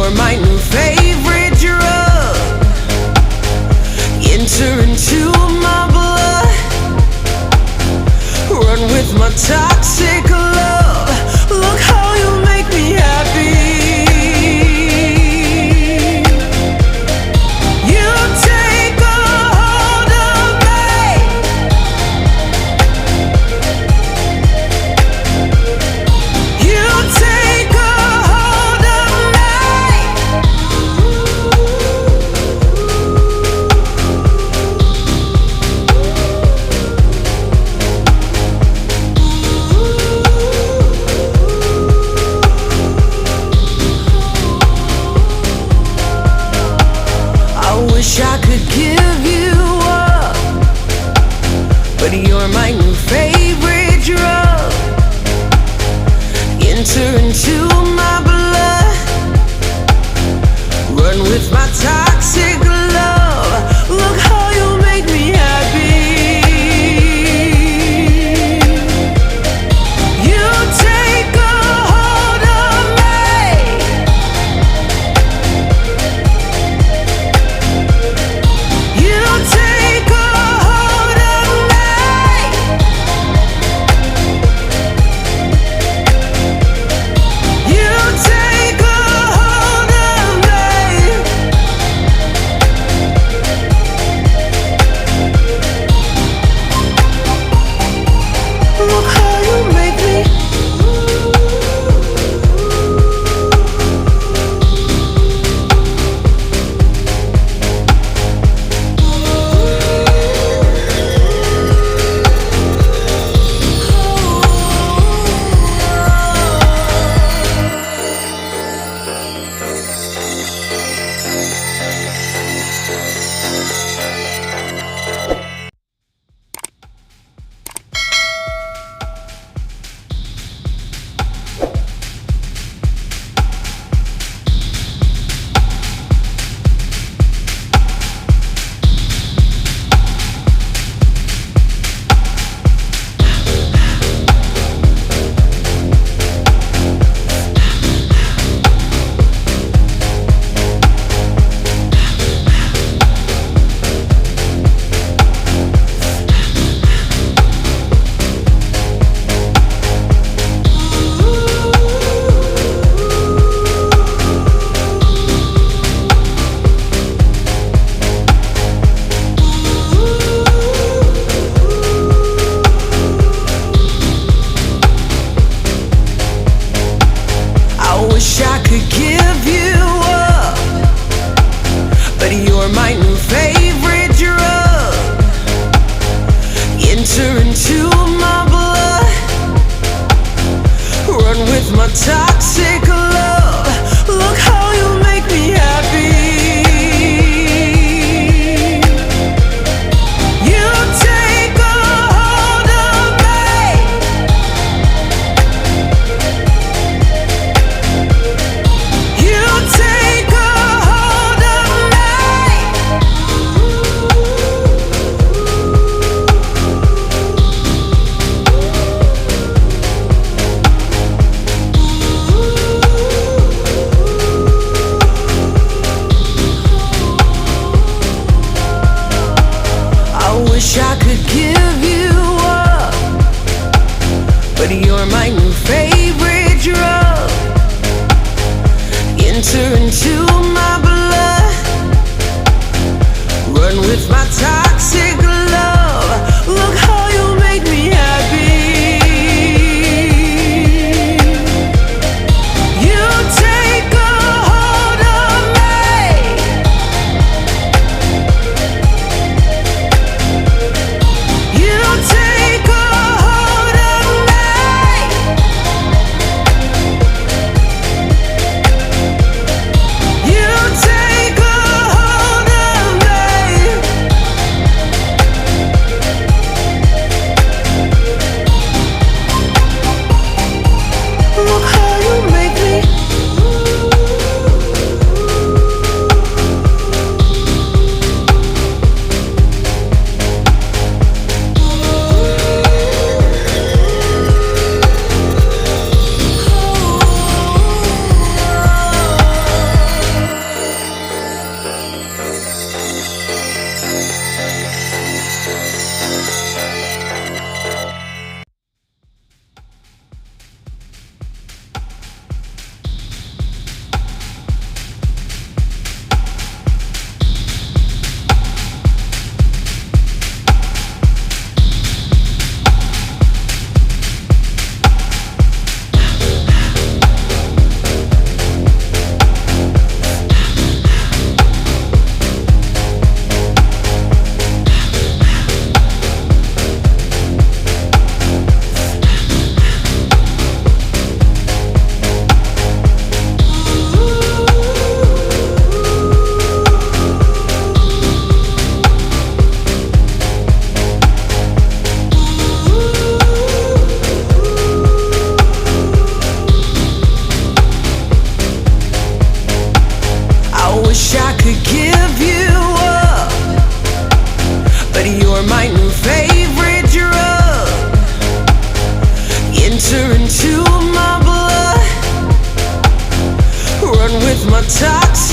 you're my new favorite drug. Enter into my blood, run with my toxic love. Look how you make me happy. You take a hold of me. You take a hold of me. I wish I could give you up, but you're my new favorite drug. Enter into my blood, run with my toxic love. Look how you make me happy. You take a hold of me. You take a hold of me. You take a hold of me. Look how you make me. I wish I could give you up, but you're my new favorite drug. Enter into my blood, run with my toxic love. Look how you make me happy. You take a hold of me. You take a hold of me. I wish I could give you up, but you're my new favorite drug. Enter into my blood, run with my toxic love. Look how you make me happy. You take a hold of me. could give you up, but you're my new favorite drug. Enter into my blood, run with my toxic